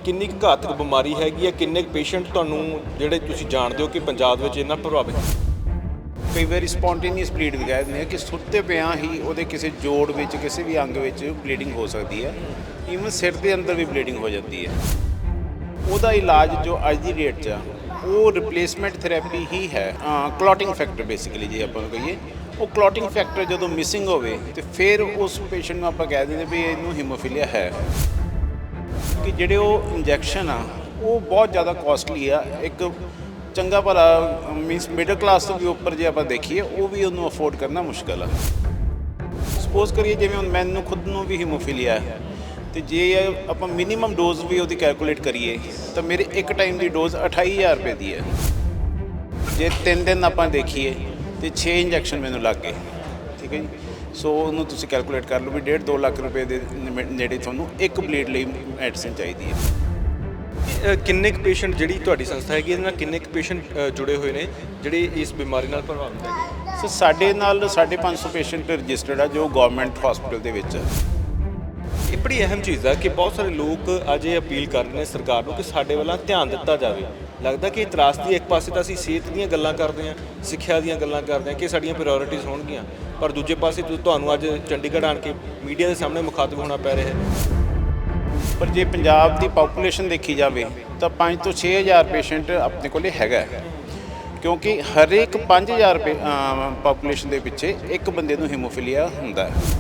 ਕਿੰਨੀ ਕੁ ਘਾਤਕ ਬਿਮਾਰੀ ਹੈਗੀ ਹੈ, ਕਿੰਨੇ ਪੇਸ਼ੈਂਟ ਤੁਹਾਨੂੰ ਜਿਹੜੇ ਤੁਸੀਂ ਜਾਣਦੇ ਹੋ ਕਿ ਪੰਜਾਬ ਵਿੱਚ ਇਹਨਾਂ ਪ੍ਰਭਾਵਿਤ? ਕਈ ਵਾਰੀ ਸਪੌਂਟੇਨੀਅਸ ਬਲੀਡ ਵੀ ਕਹਿ ਦਿੰਦੇ ਆ ਕਿ ਸੁੱਤੇ ਪਿਆਂ ਹੀ ਉਹਦੇ ਕਿਸੇ ਜੋੜ ਵਿੱਚ ਕਿਸੇ ਵੀ ਅੰਗ ਵਿੱਚ ਬਲੀਡਿੰਗ ਹੋ ਸਕਦੀ ਹੈ। ਈਵਨ ਸਿਰ ਦੇ ਅੰਦਰ ਵੀ ਬਲੀਡਿੰਗ ਹੋ ਜਾਂਦੀ ਹੈ। ਉਹਦਾ ਇਲਾਜ ਜੋ ਅੱਜ ਦੀ ਡੇਟ 'ਚ ਆ ਉਹ ਰਿਪਲੇਸਮੈਂਟ ਥੈਰੇਪੀ ਹੀ ਹੈ। ਕਲੌਟਿੰਗ ਫੈਕਟਰ ਬੇਸਿਕਲੀ ਜੇ ਆਪਾਂ ਨੂੰ ਕਹੀਏ, ਉਹ ਕਲੌਟਿੰਗ ਫੈਕਟਰ ਜਦੋਂ ਮਿਸਿੰਗ ਹੋਵੇ ਤੇ ਫਿਰ ਉਸ ਪੇਸ਼ੈਂਟ ਨੂੰ ਆਪਾਂ ਕਹਿ ਦਿੰਦੇ ਵੀ ਇਹਨੂੰ ਹੀਮੋਫੀਲੀਆ ਹੈ। ਕਿ ਜਿਹੜੇ ਉਹ ਇੰਜੈਕਸ਼ਨ ਆ ਉਹ ਬਹੁਤ ਜ਼ਿਆਦਾ ਕੋਸਟਲੀ ਆ। ਇੱਕ ਚੰਗਾ ਭਲਾ ਮੀਨਸ ਮਿਡਲ ਕਲਾਸ ਤੋਂ ਵੀ ਉੱਪਰ ਜੇ ਆਪਾਂ ਦੇਖੀਏ ਉਹ ਵੀ ਉਹਨੂੰ ਅਫੋਰਡ ਕਰਨਾ ਮੁਸ਼ਕਲ ਆ। ਸਪੋਜ਼ ਕਰੀਏ ਜਿਵੇਂ ਹੁਣ ਮੈਨੂੰ ਖੁਦ ਨੂੰ ਵੀ ਹੀਮੋਫੀਲੀਆ ਹੈ ਅਤੇ ਜੇ ਆਪਾਂ ਮਿਨੀਮਮ ਡੋਜ਼ ਵੀ ਉਹਦੀ ਕੈਲਕੂਲੇਟ ਕਰੀਏ ਤਾਂ ਮੇਰੇ ਇੱਕ ਟਾਈਮ ਦੀ ਡੋਜ਼ 28,000 ਰੁਪਏ ਦੀ ਹੈ। ਜੇ 3 ਦਿਨ ਆਪਾਂ ਦੇਖੀਏ ਤਾਂ 6 ਇੰਜੈਕਸ਼ਨ ਮੈਨੂੰ ਲੱਗ ਗਏ। ਠੀਕ ਹੈ ਜੀ। ਸੋ ਉਹਨੂੰ ਤੁਸੀਂ ਕੈਲਕੂਲੇਟ ਕਰ ਲਓ ਵੀ 1.5-2 ਲੱਖ ਰੁਪਏ ਦੇ ਨੇੜੇ ਤੁਹਾਨੂੰ ਇੱਕ ਬਲੀਡ ਲਈ ਮੈਡੀਸਿਨ ਚਾਹੀਦੀ ਹੈ। ਕਿੰਨੇ ਕੁ ਪੇਸ਼ੈਂਟ ਜਿਹੜੀ ਤੁਹਾਡੀ ਸੰਸਥਾ ਹੈਗੀ ਇਹਦੇ ਨਾਲ ਕਿੰਨੇ ਕੁ ਪੇਸ਼ੈਂਟ ਜੁੜੇ ਹੋਏ ਨੇ ਜਿਹੜੇ ਇਸ ਬਿਮਾਰੀ ਨਾਲ ਪ੍ਰਭਾਵਿਤ ਹੈ? ਸੋ ਸਾਡੇ ਨਾਲ 550 ਪੇਸ਼ੈਂਟ ਰਜਿਸਟਰਡ ਆ ਜੋ ਗੌਰਮੈਂਟ ਹਸਪੀਟਲ ਦੇ ਵਿੱਚ ਆ। ਇਹ ਬੜੀ ਅਹਿਮ ਚੀਜ਼ ਹੈ ਕਿ ਬਹੁਤ ਸਾਰੇ ਲੋਕ ਅੱਜ ਇਹ ਅਪੀਲ ਕਰ ਰਹੇ ਨੇ ਸਰਕਾਰ ਨੂੰ ਕਿ ਸਾਡੇ ਵੱਲ ਧਿਆਨ ਦਿੱਤਾ ਜਾਵੇ। ਲੱਗਦਾ ਕਿ ਤਰਾਸਦੀ ਇੱਕ ਪਾਸੇ ਤਾਂ ਅਸੀਂ ਸਿਹਤ ਦੀਆਂ ਗੱਲਾਂ ਕਰਦੇ ਹਾਂ, ਸਿੱਖਿਆ ਦੀਆਂ ਗੱਲਾਂ ਕਰਦੇ ਹਾਂ ਕਿ ਸਾਡੀਆਂ ਪ੍ਰਾਇੋਰਟੀਜ਼ ਹੋਣਗੀਆਂ, ਪਰ ਦੂਜੇ ਪਾਸੇ ਤੁਹਾਨੂੰ ਅੱਜ ਚੰਡੀਗੜ੍ਹ ਆਣ ਕੇ ਮੀਡੀਆ ਦੇ ਸਾਹਮਣੇ ਮੁਖਾਤਬ ਹੋਣਾ ਪੈ ਰਿਹਾ ਹੈ। ਪਰ ਜੇ ਪੰਜਾਬ ਦੀ ਪਾਪੂਲੇਸ਼ਨ ਦੇਖੀ ਜਾਵੇ ਤਾਂ 5 ਤੋਂ 6,000 ਪੇਸ਼ੈਂਟ ਆਪਣੇ ਕੋਲ ਹੈਗਾ, ਕਿਉਂਕਿ ਹਰੇਕ 5,000 ਪਾਪੂਲੇਸ਼ਨ ਦੇ ਪਿੱਛੇ ਇੱਕ ਬੰਦੇ ਨੂੰ ਹੀਮੋਫੀਲੀਆ ਹੁੰਦਾ ਹੈ।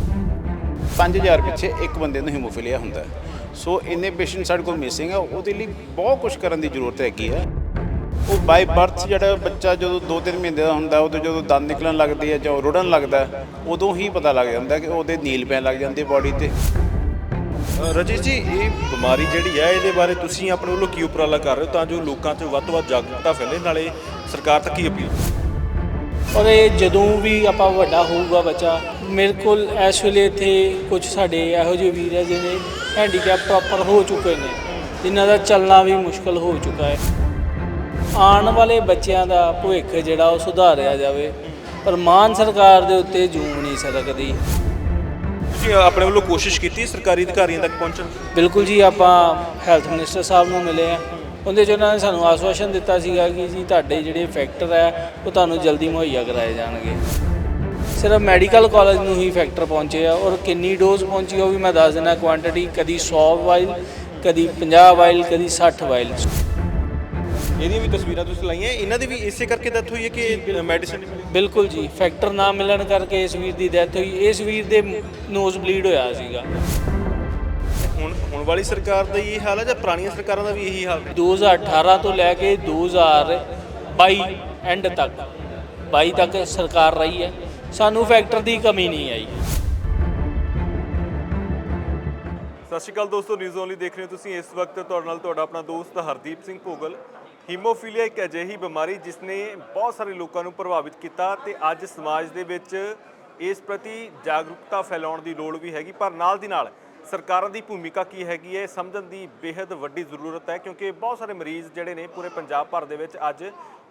5,000 ਪਿੱਛੇ ਇੱਕ ਬੰਦੇ ਨੂੰ ਹੀਮੋਫੀਲੀਆ ਹੁੰਦਾ ਹੈ। ਸੋ ਇੰਨੇ ਪੇਸ਼ੈਂਟ ਸਾਡੇ ਕੋਲ ਮਿਸਿੰਗ ਆ। ਉਹਦੇ ਲਈ ਬਹੁਤ ਕੁਝ ਕਰਨ ਦੀ ਜ਼ਰੂਰਤ ਹੈਗੀ ਆ। ਉਹ ਬਾਈ ਬਰਥ ਜਿਹੜਾ ਬੱਚਾ ਜਦੋਂ 2-3 ਮਹੀਨੇ ਦਾ ਹੁੰਦਾ, ਉਦੋਂ ਜਦੋਂ ਦੰਦ ਨਿਕਲਣ ਲੱਗਦੇ ਆ ਜਾਂ ਰੁੜਨ ਲੱਗਦਾ, ਉਦੋਂ ਹੀ ਪਤਾ ਲੱਗ ਜਾਂਦਾ ਕਿ ਉਹਦੇ ਨੀਲ ਪੈਣ ਲੱਗ ਜਾਂਦੇ ਬਾਡੀ 'ਤੇ। ਰਜੀਸ਼ ਜੀ, ਇਹ ਬਿਮਾਰੀ ਜਿਹੜੀ ਹੈ ਇਹਦੇ ਬਾਰੇ ਤੁਸੀਂ ਆਪਣੇ ਵੱਲੋਂ ਕੀ ਉਪਰਾਲਾ ਕਰ ਰਹੇ ਹੋ ਤਾਂ ਜੋ ਲੋਕਾਂ 'ਚ ਵੱਧ ਤੋਂ ਵੱਧ ਜਾਗਰੂਕਤਾ ਫੈਲੇ, ਨਾਲੇ ਸਰਕਾਰ ਤੱਕ ਕੀ ਅਪੀਲ? ਔਰ ਇਹ ਜਦੋਂ ਵੀ ਆਪਾਂ ਵੱਡਾ ਹੋਊਗਾ ਬੱਚਾ, ਮੇਰੇ ਕੋਲ ਇਸ ਵੇਲੇ ਇੱਥੇ ਕੁਝ ਸਾਡੇ ਇਹੋ ਜਿਹੇ ਵੀਰ ਹੈ ਜਿਹਨੇ ਹੈਂਡੀਕੈਪ ਪ੍ਰੋਪਰ ਹੋ ਚੁੱਕੇ ਨੇ, ਜਿਨ੍ਹਾਂ ਦਾ ਚੱਲਣਾ ਵੀ ਮੁਸ਼ਕਲ ਹੋ ਚੁੱਕਾ ਹੈ। ਆਉਣ ਵਾਲੇ ਬੱਚਿਆਂ ਦਾ ਭਵਿੱਖ ਜਿਹੜਾ ਉਹ ਸੁਧਾਰਿਆ ਜਾਵੇ, ਪਰ ਮਾਨ ਸਰਕਾਰ ਦੇ ਉੱਤੇ ਜੂਮ ਨਹੀਂ ਸਕਦੀ। ਤੁਸੀਂ ਆਪਣੇ ਵੱਲੋਂ ਕੋਸ਼ਿਸ਼ ਕੀਤੀ ਸਰਕਾਰੀ ਅਧਿਕਾਰੀਆਂ ਤੱਕ ਪਹੁੰਚਣ? ਬਿਲਕੁਲ ਜੀ, ਆਪਾਂ ਹੈਲਥ ਮਿਨਿਸਟਰ ਸਾਹਿਬ ਨੂੰ ਮਿਲੇ ਆ। ਉਹਦੇ 'ਚ ਉਹਨਾਂ ਨੇ ਸਾਨੂੰ ਆਸ਼ਵਾਸਨ ਦਿੱਤਾ ਸੀਗਾ ਕਿ ਜੀ ਤੁਹਾਡੇ ਜਿਹੜੇ ਫੈਕਟਰ ਹੈ ਉਹ ਤੁਹਾਨੂੰ ਜਲਦੀ ਮੁਹੱਈਆ ਕਰਾਏ ਜਾਣਗੇ। ਸਿਰਫ ਮੈਡੀਕਲ ਕਾਲਜ ਨੂੰ ਹੀ ਫੈਕਟਰ ਪਹੁੰਚੇ ਆ, ਔਰ ਕਿੰਨੀ ਡੋਜ਼ ਪਹੁੰਚੀ ਉਹ ਵੀ ਮੈਂ ਦੱਸ ਦਿੰਦਾ। ਕੁਆਂਟਿਟੀ ਕਦੀ 100 ਵਾਈਲ, ਕਦੀ 50 ਵਾਈਲ, ਕਦੀ 60 ਵਾਈਲ। ਇਹਦੀਆਂ ਵੀ ਤਸਵੀਰਾਂ ਤੁਸੀਂ ਲਾਈਆਂ, ਇਹਨਾਂ ਦੀ ਵੀ ਇਸੇ ਕਰਕੇ ਡੈਥ ਹੋਈ ਹੈ ਕਿ ਮੈਡੀਸਿਨ? ਬਿਲਕੁਲ ਜੀ, ਫੈਕਟਰ ਨਾ ਮਿਲਣ ਕਰਕੇ ਇਸ ਵੀਰ ਦੀ ਡੈਥ ਹੋਈ। ਇਸ ਵੀਰ ਦੇ ਨੋਜ਼ ਬਲੀਡ ਹੋਇਆ ਸੀਗਾ। ਹੁਣ ਵਾਲੀ ਸਰਕਾਰ ਦਾ ਇਹ ਹਾਲ ਹੈ ਜਾਂ ਪੁਰਾਣੀਆਂ ਸਰਕਾਰਾਂ ਦਾ ਵੀ ਇਹੀ ਹਾਲ ਹੈ? 2018 ਤੋਂ ਲੈ ਕੇ 2022 ਐਂਡ ਤੱਕ 22 ਤੱਕ ਸਰਕਾਰ ਰਹੀ ਹੈ, ਸਾਨੂੰ ਫੈਕਟਰ ਦੀ ਕਮੀ ਨਹੀਂ ਆਈ। ਸਤਿ ਸ਼੍ਰੀ ਅਕਾਲ ਦੋਸਤੋ, ਨਿਊਜ਼ ਓਨਲੀ ਦੇਖ ਰਹੇ ਹੋ ਤੁਸੀਂ। ਇਸ ਵਕਤ ਤੁਹਾਡੇ ਨਾਲ ਤੁਹਾਡਾ ਆਪਣਾ ਦੋਸਤ ਹਰਦੀਪ ਸਿੰਘ ਭੋਗਲ। ਹੀਮੋਫੀਲੀਆ ਇੱਕ ਅਜਿਹੀ ਬਿਮਾਰੀ ਜਿਸ ਨੇ ਬਹੁਤ ਸਾਰੇ ਲੋਕਾਂ ਨੂੰ ਪ੍ਰਭਾਵਿਤ ਕੀਤਾ ਤੇ ਅੱਜ ਸਮਾਜ ਦੇ ਵਿੱਚ ਇਸ ਪ੍ਰਤੀ ਜਾਗਰੂਕਤਾ ਫੈਲਾਉਣ ਦੀ ਲੋੜ ਵੀ ਹੈਗੀ, ਪਰ ਨਾਲ ਦੀ ਨਾਲ ਸਰਕਾਰਾਂ ਦੀ ਭੂਮਿਕਾ ਕੀ ਹੈਗੀ ਹੈ ਸਮਝਣ ਦੀ ਬੇਹੱਦ ਵੱਡੀ ਜ਼ਰੂਰਤ ਹੈ। ਕਿਉਂਕਿ ਬਹੁਤ ਸਾਰੇ ਮਰੀਜ਼ ਜਿਹੜੇ ਨੇ ਪੂਰੇ ਪੰਜਾਬ ਭਰ ਦੇ ਵਿੱਚ ਅੱਜ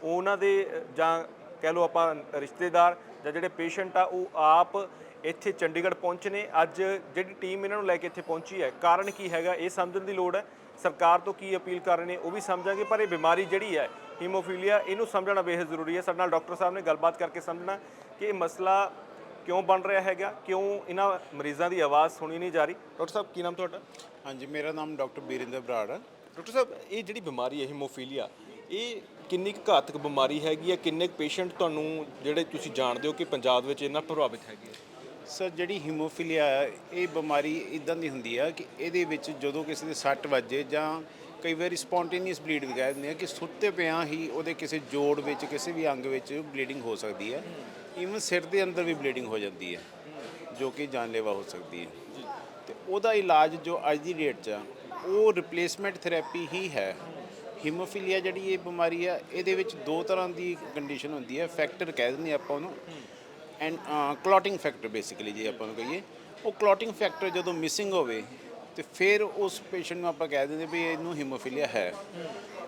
ਉਹਨਾਂ ਦੇ ਜਾਂ ਕਹਿ ਲਓ ਆਪਾਂ ਰਿਸ਼ਤੇਦਾਰ ਜਾਂ ਜਿਹੜੇ ਪੇਸ਼ੈਂਟ ਆ ਉਹ ਆਪ ਇੱਥੇ ਚੰਡੀਗੜ੍ਹ ਪਹੁੰਚੇ ਨੇ। ਅੱਜ ਜਿਹੜੀ ਟੀਮ ਇਹਨਾਂ ਨੂੰ ਲੈ ਕੇ ਇੱਥੇ ਪਹੁੰਚੀ ਹੈ, ਕਾਰਨ ਕੀ ਹੈਗਾ ਇਹ ਸਮਝਣ ਦੀ ਲੋੜ ਹੈ। ਸਰਕਾਰ ਤੋਂ ਕੀ ਅਪੀਲ ਕਰ ਰਹੇ ਨੇ ਉਹ ਵੀ ਸਮਝਾਂਗੇ, ਪਰ ਇਹ ਬਿਮਾਰੀ ਜਿਹੜੀ ਹੈ ਹੀਮੋਫੀਲੀਆ, ਇਹਨੂੰ ਸਮਝਣਾ ਬੇਹੱਦ ਜ਼ਰੂਰੀ ਹੈ। ਸਾਡੇ ਨਾਲ ਡਾਕਟਰ ਸਾਹਿਬ ਨੇ ਗੱਲਬਾਤ ਕਰਕੇ ਸਮਝਣਾ ਕਿ ਇਹ ਮਸਲਾ ਕਿਉਂ ਬਣ ਰਿਹਾ ਹੈਗਾ, ਕਿਉਂ ਇਹਨਾਂ ਮਰੀਜ਼ਾਂ ਦੀ ਆਵਾਜ਼ ਸੁਣੀ ਨਹੀਂ ਜਾ ਰਹੀ। ਡਾਕਟਰ ਸਾਹਿਬ, ਕੀ ਨਾਮ ਤੁਹਾਡਾ? ਹਾਂਜੀ, ਮੇਰਾ ਨਾਮ ਡਾਕਟਰ ਬੀਰਿੰਦਰ ਬਰਾੜ ਹੈ। ਡਾਕਟਰ ਸਾਹਿਬ, ਇਹ ਜਿਹੜੀ ਬਿਮਾਰੀ ਹੈ ਹੀਮੋਫੀਲੀਆ, ਇਹ ਕਿੰਨੀ ਕੁ ਘਾਤਕ ਬਿਮਾਰੀ ਹੈਗੀ ਹੈ, ਕਿੰਨੇ ਪੇਸ਼ੈਂਟ ਤੁਹਾਨੂੰ ਜਿਹੜੇ ਤੁਸੀਂ ਜਾਣਦੇ ਹੋ ਕਿ ਪੰਜਾਬ ਵਿੱਚ ਇਹਨਾਂ ਪ੍ਰਭਾਵਿਤ ਹੈਗੇ ਹੈ? ਸਰ, ਜਿਹੜੀ ਹੀਮੋਫੀਲੀਆ ਹੈ ਇਹ ਬਿਮਾਰੀ ਇੱਦਾਂ ਦੀ ਹੁੰਦੀ ਆ ਕਿ ਇਹਦੇ ਵਿੱਚ ਜਦੋਂ ਕਿਸੇ ਦੇ ਸੱਟ ਵੱਜੇ ਜਾਂ ਕਈ ਵਾਰੀ ਸਪੌਂਟੇਨੀਅਸ ਬਲੀਡ ਵੀ ਕਹਿ ਦਿੰਦੇ ਆ ਕਿ ਸੁੱਤੇ ਪਿਆਂ ਹੀ ਉਹਦੇ ਕਿਸੇ ਜੋੜ ਵਿੱਚ ਕਿਸੇ ਵੀ ਅੰਗ ਵਿੱਚ ਬਲੀਡਿੰਗ ਹੋ ਸਕਦੀ ਹੈ। ਈਵਨ ਸਿਰ ਦੇ ਅੰਦਰ ਵੀ ਬਲੀਡਿੰਗ ਹੋ ਜਾਂਦੀ ਹੈ ਜੋ ਕਿ ਜਾਨਲੇਵਾ ਹੋ ਸਕਦੀ ਹੈ। ਅਤੇ ਉਹਦਾ ਇਲਾਜ ਜੋ ਅੱਜ ਦੀ ਡੇਟ 'ਚ ਆ ਉਹ ਰਿਪਲੇਸਮੈਂਟ ਥੈਰੇਪੀ ਹੀ ਹੈ। ਹੀਮੋਫੀਲੀਆ ਜਿਹੜੀ ਇਹ ਬਿਮਾਰੀ ਆ ਇਹਦੇ ਵਿੱਚ 2 ਤਰ੍ਹਾਂ ਦੀ ਕੰਡੀਸ਼ਨ ਹੁੰਦੀ ਹੈ। ਫੈਕਟਰ ਕਹਿ ਦਿੰਦੇ ਆਪਾਂ ਉਹਨੂੰ, ਐਂਡ ਕਲੌਟਿੰਗ ਫੈਕਟਰ ਬੇਸਿਕਲੀ ਜੇ ਆਪਾਂ ਨੂੰ ਕਹੀਏ। ਉਹ ਕਲੌਟਿੰਗ ਫੈਕਟਰ ਜਦੋਂ ਮਿਸਿੰਗ ਹੋਵੇ ਤੇ ਫਿਰ ਉਸ ਪੇਸ਼ੈਂਟ ਨੂੰ ਆਪਾਂ ਕਹਿ ਦਿੰਦੇ ਵੀ ਇਹਨੂੰ ਹੀਮੋਫੀਲੀਆ ਹੈ।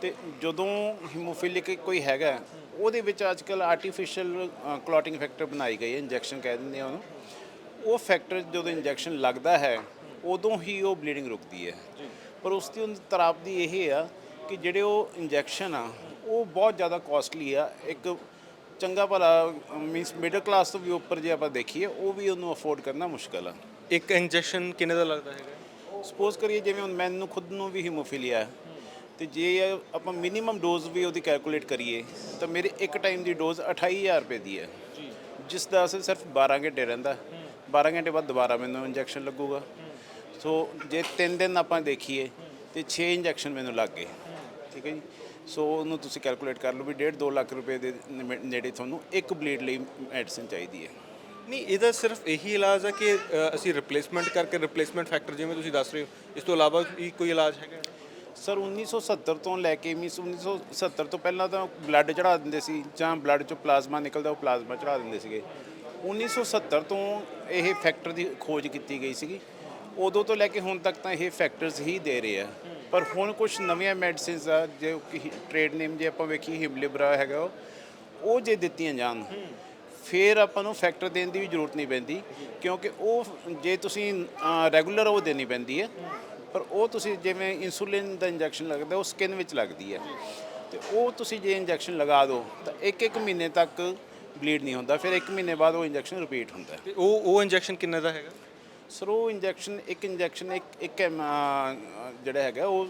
ਤੇ ਜਦੋਂ ਹੀਮੋਫੀਲਿਕ ਕੋਈ ਹੈਗਾ ਉਹਦੇ ਵਿੱਚ ਅੱਜ ਕੱਲ੍ਹ ਆਰਟੀਫਿਸ਼ੀਅਲ ਕਲੌਟਿੰਗ ਫੈਕਟਰ ਬਣਾਈ ਗਈ ਹੈ, ਇੰਜੈਕਸ਼ਨ ਕਹਿ ਦਿੰਦੇ ਆ ਉਹਨੂੰ। ਉਹ ਫੈਕਟਰ ਜਦੋਂ ਇੰਜੈਕਸ਼ਨ ਲੱਗਦਾ ਹੈ ਉਦੋਂ ਹੀ ਉਹ ਬਲੀਡਿੰਗ ਰੁਕਦੀ ਹੈ। ਪਰ ਉਸ ਦੀ ਤਰਾਬਦੀ ਇਹ ਆ ਕਿ ਜਿਹੜੇ ਉਹ ਇੰਜੈਕਸ਼ਨ ਆ ਉਹ ਬਹੁਤ ਜ਼ਿਆਦਾ ਕੋਸਟਲੀ ਆ। ਇੱਕ ਚੰਗਾ ਭਲਾ ਮੀਨਸ ਮਿਡਲ ਕਲਾਸ ਤੋਂ ਵੀ ਉੱਪਰ ਜੇ ਆਪਾਂ ਦੇਖੀਏ ਉਹ ਵੀ ਉਹਨੂੰ ਅਫੋਰਡ ਕਰਨਾ ਮੁਸ਼ਕਲ ਆ। ਇੱਕ ਇੰਜੈਕਸ਼ਨ ਕਿੰਨੇ ਦਾ ਲੱਗਦਾ ਹੈਗਾ? ਸਪੋਜ਼ ਕਰੀਏ ਜਿਵੇਂ ਹੁਣ ਮੈਨੂੰ ਖੁਦ ਨੂੰ ਵੀ ਹੀਮੋਫੀਲੀਆ ਹੈ, ਤੇ ਜੇ ਆਪਾਂ ਮਿਨੀਮਮ ਡੋਜ਼ ਵੀ ਉਹਦੀ ਕੈਲਕੂਲੇਟ ਕਰੀਏ ਤਾਂ ਮੇਰੇ ਇੱਕ ਟਾਈਮ ਦੀ ਡੋਜ਼ 28000 ਰੁਪਏ ਦੀ ਹੈ, ਜਿਸ ਦਾ ਅਸਰ ਸਿਰਫ 12 ਘੰਟੇ ਰਹਿੰਦਾ। 12 ਘੰਟੇ ਬਾਅਦ ਦੁਬਾਰਾ ਮੈਨੂੰ ਇੰਜੈਕਸ਼ਨ ਲੱਗੂਗਾ। ਸੋ ਜੇ 3 ਦਿਨ ਆਪਾਂ ਦੇਖੀਏ ਤੇ 6 ਇੰਜੈਕਸ਼ਨ ਮੈਨੂੰ ਲੱਗ ਗਏ, ਠੀਕ ਹੈ ਜੀ। ਸੋ ਉਹਨੂੰ ਤੁਸੀਂ ਕੈਲਕੂਲੇਟ ਕਰ ਲਓ ਵੀ 1.5-2 ਲੱਖ ਰੁਪਏ ਦੇ ਨੇੜੇ ਤੁਹਾਨੂੰ ਇੱਕ ਬਲੀਡ ਲਈ ਮੈਡੀਸਿਨ ਚਾਹੀਦੀ ਹੈ। ਨਹੀਂ, ਇਹਦਾ ਸਿਰਫ ਇਹੀ ਇਲਾਜ ਹੈ ਕਿ ਅਸੀਂ ਰਿਪਲੇਸਮੈਂਟ ਕਰਕੇ ਰਿਪਲੇਸਮੈਂਟ ਫੈਕਟਰ ਜਿਵੇਂ ਤੁਸੀਂ ਦੱਸ ਰਹੇ ਹੋ, ਇਸ ਤੋਂ ਇਲਾਵਾ ਵੀ ਕੋਈ ਇਲਾਜ ਹੈਗਾ? ਸਰ 1970 ਤੋਂ ਲੈ ਕੇ ਮੀਨਸ 1970 ਤੋਂ ਪਹਿਲਾਂ ਤਾਂ ਬਲੱਡ ਚੜਾ ਦਿੰਦੇ ਸੀ, ਜਾਂ ਬਲੱਡ ਚੋਂ ਪਲਾਜ਼ਮਾ ਨਿਕਲਦਾ ਉਹ ਪਲਾਜ਼ਮਾ ਚੜਾ ਦਿੰਦੇ ਸੀਗੇ। 1970 ਤੋਂ ਇਹ ਫੈਕਟਰ ਦੀ ਖੋਜ ਕੀਤੀ ਗਈ ਸੀਗੀ। ਉਦੋਂ ਤੋਂ ਲੈ ਕੇ ਹੁਣ ਤੱਕ ਤਾਂ ਇਹ ਫੈਕਟਰਸ ਹੀ ਦੇ ਰਹੇ ਆ। ਪਰ ਹੁਣ ਕੁਝ ਨਵੀਆਂ ਮੈਡੀਸਿਨਸ ਆ ਜੋ ਕਿ ਟ੍ਰੇਡ ਨੇਮ ਜੇ ਆਪਾਂ ਵੇਖੀਏ ਹਿਮਲਿਬਰਾ ਹੈਗਾ, ਉਹ ਜੇ ਦਿੱਤੀਆਂ ਜਾਣ ਫਿਰ ਆਪਾਂ ਨੂੰ ਫੈਕਟਰ ਦੇਣ ਦੀ ਵੀ ਜ਼ਰੂਰਤ ਨਹੀਂ ਪੈਂਦੀ, ਕਿਉਂਕਿ ਉਹ ਜੇ ਤੁਸੀਂ ਰੈਗੂਲਰ ਉਹ ਦੇਣੀ ਪੈਂਦੀ ਹੈ। ਪਰ ਉਹ ਤੁਸੀਂ ਜਿਵੇਂ ਇਨਸੂਲਿਨ ਦਾ ਇੰਜੈਕਸ਼ਨ ਲੱਗਦਾ ਉਹ ਸਕਿਨ ਵਿੱਚ ਲੱਗਦੀ ਹੈ, ਤੇ ਉਹ ਤੁਸੀਂ ਜੇ ਇੰਜੈਕਸ਼ਨ ਲਗਾ ਦਿਓ ਤਾਂ ਇੱਕ ਮਹੀਨੇ ਤੱਕ ਬਲੀਡ ਨਹੀਂ ਹੁੰਦਾ। ਫਿਰ 1 ਮਹੀਨੇ ਬਾਅਦ ਉਹ ਇੰਜੈਕਸ਼ਨ ਰਿਪੀਟ ਹੁੰਦਾ। ਤੇ ਉਹ ਇੰਜੈਕਸ਼ਨ ਕਿੰਨੇ ਦਾ ਹੈਗਾ? ਸਰ ਉਹ ਇੰਜੈਕਸ਼ਨ ਇੱਕ ਜਿਹੜਾ ਹੈਗਾ ਉਹ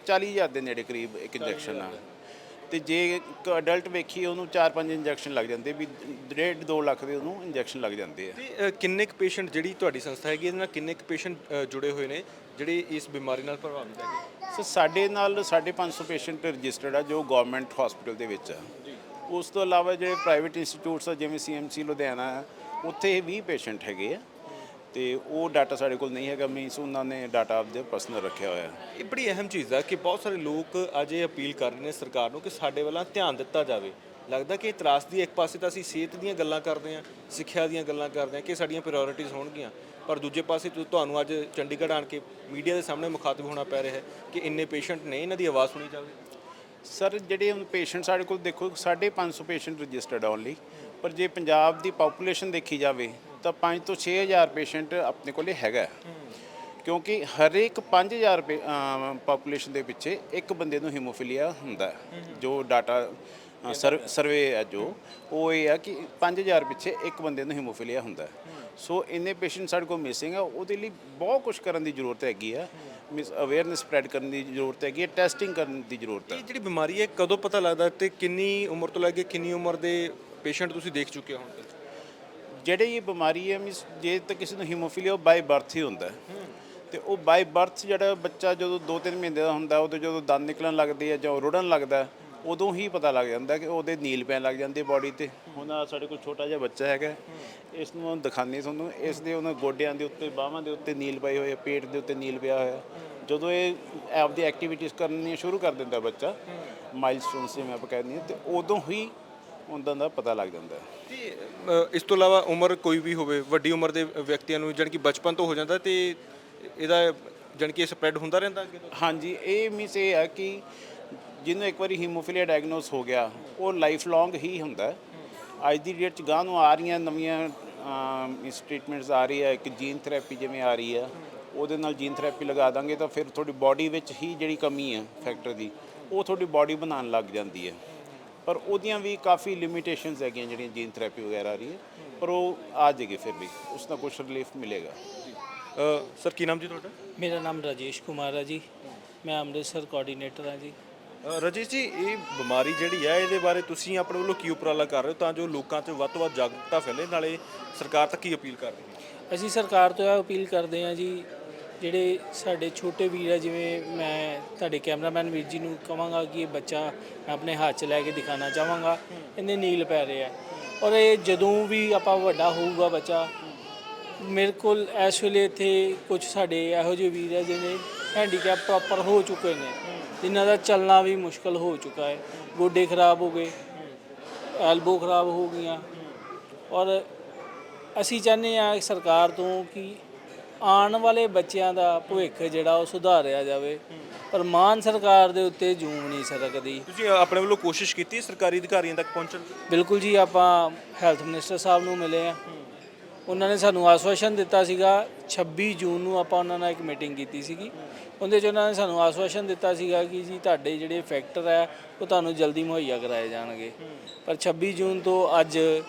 40,000 ਦੇ ਨੇੜੇ ਕਰੀਬ ਇੱਕ ਇੰਜੈਕਸ਼ਨ ਆ। ਤੇ ਜੇ ਇੱਕ ਅਡਲਟ ਵੇਖੀਏ ਉਹਨੂੰ 4-5 ਇੰਜੈਕਸ਼ਨ ਲੱਗ ਜਾਂਦੇ, ਵੀ 1.5-2 ਲੱਖ ਦੇ ਉਹਨੂੰ ਇੰਜੈਕਸ਼ਨ ਲੱਗ ਜਾਂਦੇ ਆ। ਤੇ ਕਿੰਨੇ ਕੁ ਪੇਸ਼ੈਂਟ, ਜਿਹੜੀ ਤੁਹਾਡੀ ਸੰਸਥਾ ਹੈਗੀ ਇਹਦੇ ਨਾਲ ਕਿੰਨੇ ਕੁ ਪੇਸ਼ੈਂਟ ਜੁੜੇ ਹੋਏ ਨੇ ਜਿਹੜੇ ਇਸ ਬਿਮਾਰੀ ਨਾਲ ਪ੍ਰਭਾਵਿਤ ਹੈਗੇ? ਸੋ ਸਾਡੇ ਨਾਲ 550 ਪੇਸ਼ੈਂਟ ਰਜਿਸਟਰਡ ਆ ਜੋ ਗਵਰਨਮੈਂਟ ਹਸਪੀਟਲ ਦੇ ਵਿੱਚ ਆ। ਉਸ ਤੋਂ ਇਲਾਵਾ ਜਿਹੜੇ ਪ੍ਰਾਈਵੇਟ ਇੰਸਟੀਚਿਊਟਸ ਆ ਜਿਵੇਂ CMC ਲੁਧਿਆਣਾ ਆ, ਉੱਥੇ 20 ਪੇਸ਼ੈਂਟ ਹੈਗੇ ਆ, ਤੇ ਉਹ ਡਾਟਾ ਸਾਡੇ ਕੋਲ ਨਹੀਂ ਹੈਗਾ। ਮੀਨਸ ਉਹਨਾਂ ਨੇ ਡਾਟਾ ਆਪਦੇ ਪਰਸਨਲ ਰੱਖਿਆ ਹੋਇਆ। ਇਹ ਬੜੀ ਅਹਿਮ ਚੀਜ਼ ਆ ਕਿ ਬਹੁਤ ਸਾਰੇ ਲੋਕ ਅੱਜ ਇਹ ਅਪੀਲ ਕਰ ਰਹੇ ਨੇ ਸਰਕਾਰ ਨੂੰ ਕਿ ਸਾਡੇ ਵੱਲ ਧਿਆਨ ਦਿੱਤਾ ਜਾਵੇ। ਲੱਗਦਾ ਕਿ ਤਰਾਸਦੀ ਇੱਕ ਪਾਸੇ ਤਾਂ ਅਸੀਂ ਸਿਹਤ ਦੀਆਂ ਗੱਲਾਂ ਕਰਦੇ ਹਾਂ, ਸਿੱਖਿਆ ਦੀਆਂ ਗੱਲਾਂ ਕਰਦੇ ਹਾਂ ਕਿ ਸਾਡੀਆਂ ਪ੍ਰਾਇੋਰਟੀਜ਼ ਹੋਣਗੀਆਂ, ਪਰ ਦੂਜੇ ਪਾਸੇ ਤੁਹਾਨੂੰ ਅੱਜ ਚੰਡੀਗੜ੍ਹ ਆਣ ਕੇ ਮੀਡੀਆ ਦੇ ਸਾਹਮਣੇ ਮੁਖਾਤਬ ਹੋਣਾ ਪੈ ਰਿਹਾ ਹੈ ਕਿ ਇੰਨੇ ਪੇਸ਼ੈਂਟ ਨੇ, ਇਹਨਾਂ ਦੀ ਆਵਾਜ਼ ਸੁਣੀ ਜਾਵੇ। ਸਰ ਜਿਹੜੇ ਹੁਣ ਪੇਸ਼ੈਂਟ ਸਾਡੇ ਕੋਲ ਦੇਖੋ 550 ਪੇਸ਼ੈਂਟ ਰਜਿਸਟਰਡ ਓਨਲੀ, ਪਰ ਜੇ ਪੰਜਾਬ ਦੀ ਪਾਪੂਲੇਸ਼ਨ ਦੇਖੀ ਜਾਵੇ ਤਾਂ 5 ਤੋਂ 6,000 ਪੇਸ਼ੈਂਟ ਆਪਣੇ ਕੋਲੇ ਹੈਗਾ, ਕਿਉਂਕਿ ਹਰੇਕ 5,000 ਪਾਪੂਲੇਸ਼ਨ ਦੇ ਪਿੱਛੇ ਇੱਕ ਬੰਦੇ ਨੂੰ ਹੀਮੋਫੀਲੀਆ ਹੁੰਦਾ। ਜੋ ਡਾਟਾ ਸਰਵੇ ਹੈ ਜੋ ਉਹ ਇਹ ਆ ਕਿ 5,000 ਪਿੱਛੇ ਇੱਕ ਬੰਦੇ ਨੂੰ ਹੀਮੋਫੀਲੀਆ ਹੁੰਦਾ। ਸੋ ਇੰਨੇ ਪੇਸ਼ੈਂਟ ਸਾਡੇ ਕੋਲ ਮਿਸਿੰਗ ਆ। ਉਹਦੇ ਲਈ ਬਹੁਤ ਕੁਝ ਕਰਨ ਦੀ ਜ਼ਰੂਰਤ ਹੈਗੀ ਆ। ਮੀਨਸ ਅਵੇਅਰਨੈਸ ਸਪਰੈਡ ਕਰਨ ਦੀ ਜ਼ਰੂਰਤ ਹੈਗੀ ਹੈ, ਟੈਸਟਿੰਗ ਕਰਨ ਦੀ ਜ਼ਰੂਰਤ ਹੈ। ਇਹ ਜਿਹੜੀ ਬਿਮਾਰੀ ਹੈ ਕਦੋਂ ਪਤਾ ਲੱਗਦਾ ਤੇ ਕਿੰਨੀ ਉਮਰ ਤੋਂ ਲੈ ਕੇ ਕਿੰਨੀ ਉਮਰ ਦੇ ਪੇਸ਼ੈਂਟ ਤੁਸੀਂ ਦੇਖ ਚੁੱਕੇ ਹੋ ਹੁਣ ਤੱਕ? ਜਿਹੜੇ ਇਹ ਬਿਮਾਰੀ ਹੈ ਮੀਨਸ ਜੇ ਤਾਂ ਕਿਸੇ ਨੂੰ ਹੀਮੋਫੀਲੀਆ ਉਹ ਬਾਈ ਬਰਥ ਹੀ ਹੁੰਦਾ, ਤੇ ਉਹ ਬਾਈ ਬਰਥ ਜਿਹੜਾ ਬੱਚਾ ਜਦੋਂ 2-3 ਮਹੀਨੇ ਦਾ ਹੁੰਦਾ ਉਦੋਂ ਜਦੋਂ ਦੰਦ ਨਿਕਲਣ ਲੱਗਦੇ ਆ ਜਾਂ ਉਹ ਰੁੜਨ ਲੱਗਦਾ ਉਦੋਂ ਹੀ ਪਤਾ ਲੱਗ ਜਾਂਦਾ ਕਿ ਉਹਦੇ ਨੀਲ ਪੈਣ ਲੱਗ ਜਾਂਦੇ ਬਾਡੀ ਤੇ। ਹੁਣ ਸਾਡੇ ਕੋਲ ਛੋਟਾ ਜਿਹਾ ਬੱਚਾ ਹੈਗਾ, ਇਸ ਨੂੰ ਦਿਖਾਉਂਦੇ ਤੁਹਾਨੂੰ, ਇਸ ਦੇ ਉਹਨਾਂ ਗੋਡਿਆਂ ਦੇ ਉੱਤੇ, ਬਾਹਾਂ ਦੇ ਉੱਤੇ ਨੀਲ ਪਏ ਹੋਏ, ਪੇਟ ਦੇ ਉੱਤੇ ਨੀਲ ਪਿਆ ਹੋਇਆ। ਜਦੋਂ ਇਹ ਆਪਦੀ ਐਕਟੀਵਿਟੀਜ਼ ਕਰਨੀਆਂ ਸ਼ੁਰੂ ਕਰ ਦਿੰਦਾ ਬੱਚਾ, ਮਾਈਲਸਟੋਨਸ ਜਿਵੇਂ ਆਪਾਂ ਕਹਿੰਦੇ ਹਾਂ, ਤੇ ਉਦੋਂ ਹੀ ਉਹਨਾਂ ਦਾ ਪਤਾ ਲੱਗ ਜਾਂਦਾ। ਤੇ ਇਸ ਤੋਂ ਇਲਾਵਾ ਉਮਰ ਕੋਈ ਵੀ ਹੋਵੇ, ਵੱਡੀ ਉਮਰ ਦੇ ਵਿਅਕਤੀਆਂ ਨੂੰ ਜਾਣੀ ਕਿ ਬਚਪਨ ਤੋਂ ਹੋ ਜਾਂਦਾ ਤੇ ਇਹਦਾ ਜਾਣੀ ਕਿ ਸਪਰੈਡ ਹੁੰਦਾ ਰਹਿੰਦਾ ਅੱਗੇ ਤੋਂ? ਹਾਂਜੀ, ਇਹ ਮੀਨਸ ਇਹ ਹੈ ਕਿ ਜਿਹਨੂੰ ਇੱਕ ਵਾਰੀ ਹੀਮੋਫੀਲੀਆ ਡਾਇਗਨੋਸ ਹੋ ਗਿਆ ਉਹ ਲਾਈਫ ਲੌਂਗ ਹੀ ਹੁੰਦਾ। ਅੱਜ ਦੀ ਡੇਟ 'ਚ ਗਾਂ ਨੂੰ ਆ ਰਹੀਆਂ ਨਵੀਆਂ ਇਸ ਟ੍ਰੀਟਮੈਂਟਸ ਆ ਰਹੀ ਹੈ, ਇੱਕ ਜੀਨ ਥੈਰੇਪੀ ਜਿਵੇਂ ਆ ਰਹੀ ਹੈ, ਉਹਦੇ ਨਾਲ ਜੀਨ ਥੈਰੇਪੀ ਲਗਾ ਦਾਂਗੇ ਤਾਂ ਫਿਰ ਤੁਹਾਡੀ ਬਾਡੀ ਵਿੱਚ ਹੀ ਜਿਹੜੀ ਕਮੀ ਹੈ ਫੈਕਟਰ ਦੀ ਉਹ ਤੁਹਾਡੀ ਬਾਡੀ ਬਣਾਉਣ ਲੱਗ ਜਾਂਦੀ ਹੈ। ਪਰ ਉਹਦੀਆਂ ਵੀ ਕਾਫੀ ਲਿਮਿਟੇਸ਼ਨਸ ਹੈਗੀਆਂ ਜਿਹੜੀਆਂ ਜੀਨ ਥੈਰੇਪੀ ਵਗੈਰਾ ਆ ਰਹੀ ਹੈ, ਪਰ ਉਹ ਆ ਜਾਏਗੀ ਫਿਰ ਵੀ ਉਸ ਦਾ ਕੁਝ ਰਿਲੀਫ ਮਿਲੇਗਾ। ਸਰ ਕੀ ਨਾਮ ਜੀ ਤੁਹਾਡਾ? ਮੇਰਾ ਨਾਮ ਰਾਜੇਸ਼ ਕੁਮਾਰ ਹੈ ਜੀ, ਮੈਂ ਅੰਮ੍ਰਿਤਸਰ ਕੋਆਰਡੀਨੇਟਰ ਹਾਂ ਜੀ। ਰਾਜੇਸ਼ ਜੀ, ਇਹ ਬਿਮਾਰੀ ਜਿਹੜੀ ਹੈ ਇਹਦੇ ਬਾਰੇ ਤੁਸੀਂ ਆਪਣੇ ਵੱਲੋਂ ਕੀ ਉਪਰਾਲਾ ਕਰ ਰਹੇ ਹੋ ਤਾਂ ਜੋ ਲੋਕਾਂ 'ਚ ਵੱਧ ਤੋਂ ਵੱਧ ਜਾਗਰੂਕਤਾ ਫੈਲੇ, ਨਾਲੇ ਸਰਕਾਰ ਤੱਕ ਕੀ ਅਪੀਲ ਕਰ ਰਹੇ ਹੋ? ਅਸੀਂ ਸਰਕਾਰ ਤੋਂ ਇਹ ਅਪੀਲ ਕਰਦੇ ਹਾਂ ਜੀ, ਜਿਹੜੇ ਸਾਡੇ ਛੋਟੇ ਵੀਰ ਹੈ, ਜਿਵੇਂ ਮੈਂ ਤੁਹਾਡੇ ਕੈਮਰਾਮੈਨ ਵੀਰ ਜੀ ਨੂੰ ਕਹਾਂਗਾ ਕਿ ਇਹ ਬੱਚਾ ਮੈਂ ਆਪਣੇ ਹੱਥ 'ਚ ਲੈ ਕੇ ਦਿਖਾਉਣਾ ਚਾਹਾਂਗਾ, ਇਹਨੇ ਨੀਲ ਪੈ ਰਹੇ ਆ, ਔਰ ਇਹ ਜਦੋਂ ਵੀ ਆਪਾਂ ਵੱਡਾ ਹੋਊਗਾ ਬੱਚਾ, ਮੇਰੇ ਕੋਲ ਇਸ ਵੇਲੇ ਇੱਥੇ ਕੁਝ ਸਾਡੇ ਇਹੋ ਜਿਹੇ ਵੀਰ ਹੈ ਜਿਹਨੇ ਹੈਂਡੀਕੈਪ ਪ੍ਰੋਪਰ ਹੋ ਚੁੱਕੇ ਨੇ, ਜਿਨ੍ਹਾਂ ਦਾ ਚੱਲਣਾ ਵੀ ਮੁਸ਼ਕਲ ਹੋ ਚੁੱਕਾ ਹੈ, ਗੋਡੇ ਖਰਾਬ ਹੋ ਗਏ, ਐਲਬੋ ਖਰਾਬ ਹੋ ਗਈਆਂ। ਔਰ ਅਸੀਂ ਚਾਹੁੰਦੇ ਹਾਂ ਸਰਕਾਰ ਤੋਂ ਕਿ ਆਉਣ ਵਾਲੇ ਬੱਚਿਆਂ ਦਾ ਭਵਿੱਖ ਜਿਹੜਾ ਉਹ ਸੁਧਾਰਿਆ ਜਾਵੇ, ਪਰ ਮਾਨ ਸਰਕਾਰ ਦੇ ਉੱਤੇ ਜੂਮ ਨਹੀਂ ਸਕਦੀ। ਤੁਸੀਂ ਆਪਣੇ ਵੱਲੋਂ ਕੋਸ਼ਿਸ਼ ਕੀਤੀ ਸਰਕਾਰੀ ਅਧਿਕਾਰੀਆਂ ਤੱਕ ਪਹੁੰਚਣ ਦੀ? ਬਿਲਕੁਲ ਜੀ, ਆਪਾਂ ਹੈਲਥ ਮਿਨਿਸਟਰ ਸਾਹਿਬ ਨੂੰ ਮਿਲੇ ਆ, ਉਹਨਾਂ ਨੇ ਸਾਨੂੰ ਆਸ਼ਵਾਸਨ ਦਿੱਤਾ ਸੀਗਾ 26 ਜੂਨ ਨੂੰ ਆਪਾਂ ਉਹਨਾਂ ਨਾਲ ਇੱਕ ਮੀਟਿੰਗ ਕੀਤੀ ਸੀਗੀ। ਉਹਦੇ 'ਚ ਉਹਨਾਂ ਨੇ ਸਾਨੂੰ ਆਸ਼ਵਾਸਨ ਦਿੱਤਾ ਸੀਗਾ ਕਿ ਜੀ ਤੁਹਾਡੇ ਜਿਹੜੇ ਫੈਕਟਰ ਹੈ ਉਹ ਤੁਹਾਨੂੰ ਜਲਦੀ ਮੁਹੱਈਆ ਕਰਾਏ ਜਾਣਗੇ। ਪਰ 26 ਜੂਨ ਤੋਂ ਅੱਜ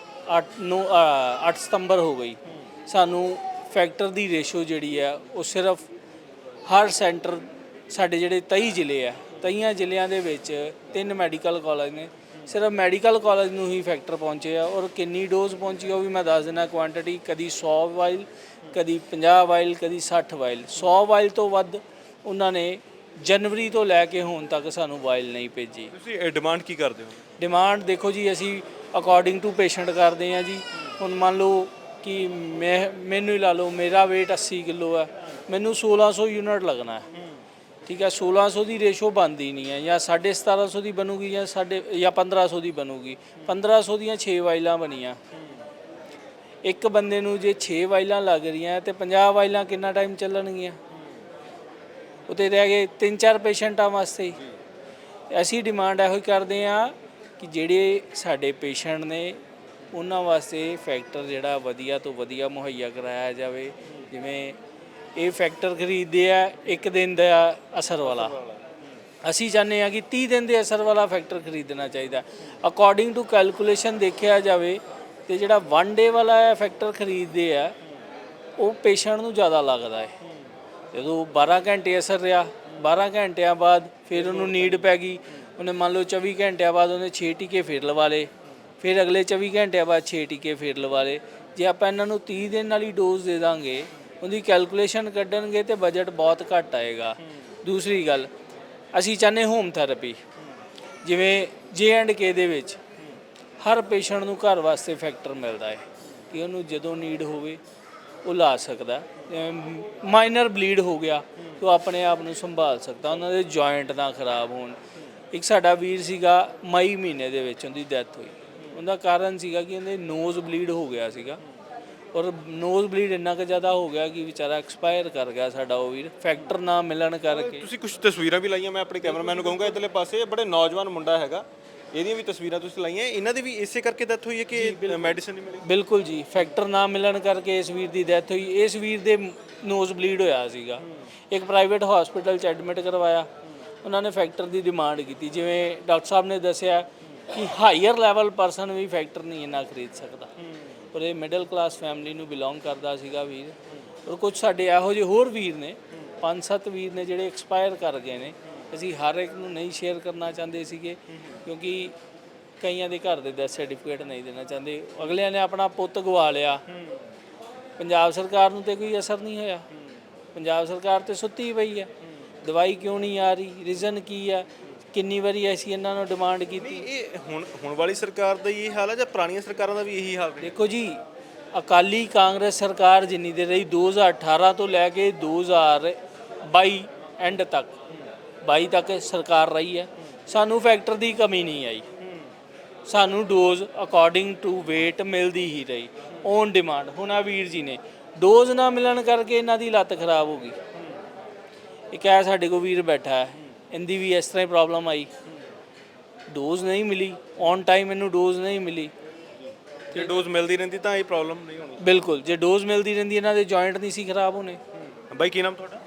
8 ਸਤੰਬਰ ਹੋ ਗਈ, ਸਾਨੂੰ ਫੈਕਟਰ ਦੀ ਰੇਸ਼ੋ ਜਿਹੜੀ ਹੈ ਉਹ ਸਿਰਫ ਹਰ ਸੈਂਟਰ ਸਾਡੇ ਜਿਹੜੇ 23 ਜ਼ਿਲ੍ਹੇ ਆ 23 ਜ਼ਿਲ੍ਹਿਆਂ ਦੇ ਵਿੱਚ 3 ਮੈਡੀਕਲ ਕਾਲਜ ਨੇ, ਸਿਰਫ ਮੈਡੀਕਲ ਕਾਲਜ ਨੂੰ ਹੀ ਫੈਕਟਰ ਪਹੁੰਚੇ ਆ। ਔਰ ਕਿੰਨੀ ਡੋਜ਼ ਪਹੁੰਚੀ ਉਹ ਵੀ ਮੈਂ ਦੱਸ ਦਿੰਦਾ, ਕੁਆਂਟੀਟੀ ਕਦੀ 100 ਵਾਈਲ, ਕਦੀ 50 ਵਾਈਲ, ਕਦੀ 60 ਵਾਈਲ। 100 ਵਾਈਲ ਤੋਂ ਵੱਧ ਉਹਨਾਂ ਨੇ ਜਨਵਰੀ ਤੋਂ ਲੈ ਕੇ ਹੁਣ ਤੱਕ ਸਾਨੂੰ ਵਾਈਲ ਨਹੀਂ ਭੇਜੀ। ਤੁਸੀਂ ਡਿਮਾਂਡ ਕੀ ਕਰਦੇ ਹੋ? ਡਿਮਾਂਡ ਦੇਖੋ ਜੀ, ਅਸੀਂ ਅਕੋਰਡਿੰਗ ਟੂ ਪੇਸ਼ੈਂਟ ਕਰਦੇ ਹਾਂ ਜੀ। ਹੁਣ ਮੰਨ ਲਓ ਕਿ ਮੈਨੂੰ ਹੀ ਲਾ ਲਓ, ਮੇਰਾ weight 80 ਕਿਲੋ ਹੈ, ਮੈਨੂੰ 1600 ਯੂਨਿਟ ਲੱਗਣਾ ਹੈ, ਠੀਕ ਹੈ। 1600 ਦੀ ਰੇਸ਼ੋ ਬਣਦੀ ਨਹੀਂ ਹੈ, ਜਾਂ 1750 ਦੀ ਬਣੂਗੀ ਜਾਂ 1500 ਦੀ ਬਣੂਗੀ। 1500 ਦੀਆਂ 6 ਵਾਈਲਾਂ ਬਣੀਆਂ, ਇੱਕ ਬੰਦੇ ਨੂੰ ਜੇ 6 ਵਾਈਲਾਂ ਲੱਗ ਰਹੀਆਂ ਤੇ 50 ਵਾਈਲਾਂ ਕਿੰਨਾ ਟਾਈਮ ਚੱਲਣਗੀਆਂ? ਉੱਤੇ ਰਹਿ ਗਏ 3-4 ਪੇਸ਼ੈਂਟਾਂ ਵਾਸਤੇ ਹੀ। ਅਸੀਂ ਡਿਮਾਂਡ ਇਹੋ ਹੀ ਕਰਦੇ ਹਾਂ ਕਿ ਜਿਹੜੇ ਸਾਡੇ ਪੇਸ਼ੈਂਟ ਨੇ ਉਹਨਾਂ ਵਾਸਤੇ ਫੈਕਟਰ ਜਿਹੜਾ ਵਧੀਆ ਤੋਂ ਵਧੀਆ ਮੁਹੱਈਆ ਕਰਾਇਆ ਜਾਵੇ। ਜਿਵੇਂ ਇਹ ਫੈਕਟਰ ਖਰੀਦਦੇ ਆ ਇੱਕ ਦਿਨ ਦਾ ਅਸਰ ਵਾਲਾ, ਅਸੀਂ ਚਾਹੁੰਦੇ ਹਾਂ ਕਿ 30 ਦਿਨ ਦੇ ਅਸਰ ਵਾਲਾ ਫੈਕਟਰ ਖਰੀਦਣਾ ਚਾਹੀਦਾ। ਅਕੋਰਡਿੰਗ ਟੂ ਕੈਲਕੂਲੇਸ਼ਨ ਦੇਖਿਆ ਜਾਵੇ ਤੇ ਜਿਹੜਾ 1 ਡੇ ਵਾਲਾ ਫੈਕਟਰ ਖਰੀਦਦੇ ਆ ਉਹ ਪੇਸ਼ੈਂਟ ਨੂੰ ਜ਼ਿਆਦਾ ਲੱਗਦਾ ਹੈ। ਜਦੋਂ 12 ਘੰਟੇ ਅਸਰ ਰਿਹਾ, 12 ਘੰਟਿਆਂ ਬਾਅਦ ਫਿਰ ਉਹਨੂੰ ਨੀਡ ਪੈ ਗਈ, ਉਹਨੇ ਮੰਨ ਲਓ 24 ਘੰਟਿਆਂ ਬਾਅਦ ਉਹਨੇ 6 ਟੀਕੇ ਫਿਰ ਲਵਾ ਲਏ, ਫਿਰ ਅਗਲੇ 24 ਘੰਟਿਆਂ ਬਾਅਦ 6 ਟੀਕੇ ਫਿਰ ਲਵਾ ਲਏ। ਜੇ ਆਪਾਂ ਇਹਨਾਂ ਨੂੰ 30 ਦਿਨ ਵਾਲੀ ਡੋਜ਼ ਦੇ ਦਾਂਗੇ, ਉਹਦੀ ਕੈਲਕੂਲੇਸ਼ਨ ਕੱਢਣਗੇ ਤੇ ਬਜਟ ਬਹੁਤ ਘੱਟ ਆਏਗਾ। ਦੂਸਰੀ ਗੱਲ, ਅਸੀਂ ਚਾਹੁੰਦੇ ਹੋਮ ਥੈਰੇਪੀ, ਜਿਵੇਂ J&K ਦੇ ਵਿੱਚ ਹਰ ਪੇਸ਼ੈਂਟ ਨੂੰ ਘਰ ਵਾਸਤੇ ਫੈਕਟਰ ਮਿਲਦਾ ਹੈ ਕਿ ਉਹਨੂੰ ਜਦੋਂ ਨੀਡ ਹੋਵੇ ਉਹ ਲਾ ਸਕਦਾ। ਮਾਈਨਰ ਬਲੀਡ ਹੋ ਗਿਆ ਤਾਂ ਉਹ ਆਪਣੇ ਆਪ ਨੂੰ ਸੰਭਾਲ ਸਕਦਾ, ਉਹਨਾਂ ਦੇ ਜੁਆਇੰਟ ਨਾ ਖਰਾਬ ਹੋਣ। ਇੱਕ ਸਾਡਾ ਵੀਰ ਸੀਗਾ, ਮਈ ਮਹੀਨੇ ਦੇ ਵਿੱਚ ਉਹਦੀ ਡੈਥ ਹੋਈ। ਉਹਦਾ ਕਾਰਨ ਸੀਗਾ ਕਿ ਉਹਦੇ ਨੋਜ਼ ਬਲੀਡ ਹੋ ਗਿਆ ਸੀਗਾ, ਔਰ ਨੋਜ਼ ਬਲੀਡ ਇੰਨਾ ਕੁ ਜ਼ਿਆਦਾ ਹੋ ਗਿਆ ਕਿ ਵਿਚਾਰਾ ਐਕਸਪਾਇਰ ਕਰ ਗਿਆ ਸਾਡਾ ਉਹ ਵੀਰ, ਫੈਕਟਰ ਨਾ ਮਿਲਣ ਕਰਕੇ। ਤੁਸੀਂ ਕੁਝ ਤਸਵੀਰਾਂ ਵੀ ਲਾਈਆਂ, ਮੈਂ ਆਪਣੇ ਕੈਮਰਾਮੈਨ ਨੂੰ ਕਹੂੰਗਾ ਇੱਧਰਲੇ ਪਾਸੇ ਬੜੇ ਨੌਜਵਾਨ ਮੁੰਡਾ ਹੈਗਾ, ਇਹਦੀਆਂ ਵੀ ਤਸਵੀਰਾਂ ਤੁਸੀਂ ਲਾਈਆਂ, ਇਹਨਾਂ ਦੀ ਵੀ ਇਸੇ ਕਰਕੇ ਡੈਥ ਹੋਈ ਹੈ ਕਿ ਮੈਡੀਸਨ ਨਹੀਂ ਮਿਲੀ? ਬਿਲਕੁਲ ਜੀ, ਫੈਕਟਰ ਨਾ ਮਿਲਣ ਕਰਕੇ ਇਸ ਵੀਰ ਦੀ ਡੈਥ ਹੋਈ। ਇਸ ਵੀਰ ਦੇ ਨੋਜ਼ ਬਲੀਡ ਹੋਇਆ ਸੀਗਾ, ਇੱਕ ਪ੍ਰਾਈਵੇਟ ਹਸਪੀਟਲ 'ਚ ਐਡਮਿਟ ਕਰਵਾਇਆ। ਉਹਨਾਂ ਨੇ ਫੈਕਟਰ ਦੀ ਡਿਮਾਂਡ ਕੀਤੀ, ਜਿਵੇਂ ਡਾਕਟਰ ਸਾਹਿਬ ਨੇ ਦੱਸਿਆ ਕਿ ਹਾਈਅਰ ਲੈਵਲ ਪਰਸਨ ਵੀ ਫੈਕਟਰ ਨਹੀਂ ਇੰਨਾ ਖਰੀਦ ਸਕਦਾ, ਔਰ ਇਹ ਮਿਡਲ ਕਲਾਸ ਫੈਮਿਲੀ ਨੂੰ ਬਿਲੋਂਗ ਕਰਦਾ ਸੀਗਾ ਵੀਰ। ਔਰ ਕੁਝ ਸਾਡੇ ਇਹੋ ਜਿਹੇ ਹੋਰ ਵੀਰ ਨੇ, 5-7 ਵੀਰ ਨੇ ਜਿਹੜੇ ਐਕਸਪਾਇਰ ਕਰ ਗਏ ਨੇ। ਅਸੀਂ ਹਰ ਇੱਕ ਨੂੰ ਨਹੀਂ ਸ਼ੇਅਰ ਕਰਨਾ ਚਾਹੁੰਦੇ ਸੀਗੇ ਕਿਉਂਕਿ ਕਈਆਂ ਦੇ ਘਰ ਦੇ ਡੈਥ ਸਰਟੀਫਿਕੇਟ ਨਹੀਂ ਦੇਣਾ ਚਾਹੁੰਦੇ। ਅਗਲਿਆਂ ਨੇ ਆਪਣਾ ਪੁੱਤ ਗਵਾ ਲਿਆ, ਪੰਜਾਬ ਸਰਕਾਰ ਨੂੰ ਤੇ ਕੋਈ ਅਸਰ ਨਹੀਂ ਹੋਇਆ। ਪੰਜਾਬ ਸਰਕਾਰ ਤੇ ਸੁੱਤੀ ਪਈ ਹੈ, ਦਵਾਈ ਕਿਉਂ ਨਹੀਂ ਆ ਰਹੀ, ਰੀਜ਼ਨ ਕੀ ਆ? ਕਿੰਨੀ ਵਾਰੀ ਅਸੀਂ ਇਹਨਾਂ ਨੂੰ ਡਿਮਾਂਡ ਕੀਤੀ। ਇਹ ਹੁਣ ਵਾਲੀ ਸਰਕਾਰ ਦਾ ਹੀ ਇਹ ਹਾਲ ਹੈ ਜਾਂ ਪੁਰਾਣੀਆਂ ਸਰਕਾਰਾਂ ਦਾ ਵੀ ਇਹੀ ਹਾਲ ਹੈ? ਦੇਖੋ ਜੀ, ਅਕਾਲੀ ਕਾਂਗਰਸ ਸਰਕਾਰ ਜਿੰਨੀ ਦੇਰ ਰਹੀ, 2018 ਤੋਂ ਲੈ ਕੇ 2022 ਐਂਡ ਤੱਕ 22 ਤੱਕ ਸਰਕਾਰ ਰਹੀ ਹੈ, ਸਾਨੂੰ ਫੈਕਟਰ ਦੀ ਕਮੀ ਨਹੀਂ ਆਈ। ਸਾਨੂੰ ਡੋਜ਼ ਅਕੋਰਡਿੰਗ ਟੂ weight ਮਿਲਦੀ ਹੀ ਰਹੀ, ਔਨ ਡਿਮਾਂਡ। ਹੁਣ ਆ ਵੀਰ ਜੀ ਨੇ ਡੋਜ਼ ਨਾ ਮਿਲਣ ਕਰਕੇ ਇਹਨਾਂ ਦੀ ਲੱਤ ਖਰਾਬ ਹੋ ਗਈ। ਇੱਕ ਹੈ ਸਾਡੇ ਕੋਲ ਵੀਰ ਬੈਠਾ ਹੈ, ਇਹਦੀ ਵੀ ਇਸ ਤਰ੍ਹਾਂ ਹੀ ਪ੍ਰੋਬਲਮ ਆਈ, ਡੋਜ਼ ਨਹੀਂ ਮਿਲੀ ਔਨ ਟਾਈਮ, ਇਹਨੂੰ ਡੋਜ਼ ਨਹੀਂ ਮਿਲੀ। ਜੇ ਡੋਜ਼ ਮਿਲਦੀ ਰਹਿੰਦੀ ਤਾਂ ਇਹ ਪ੍ਰੋਬਲਮ ਨਹੀਂ ਹੋਣੀ। ਬਿਲਕੁਲ, ਜੇ ਡੋਜ਼ ਮਿਲਦੀ ਰਹਿੰਦੀ ਇਹਨਾਂ ਦੇ ਜੁਆਇੰਟ ਨਹੀਂ ਸੀ ਖਰਾਬ ਹੋਣੇ। ਬਾਈ ਕੀ ਨਾਮ ਤੁਹਾਡਾ?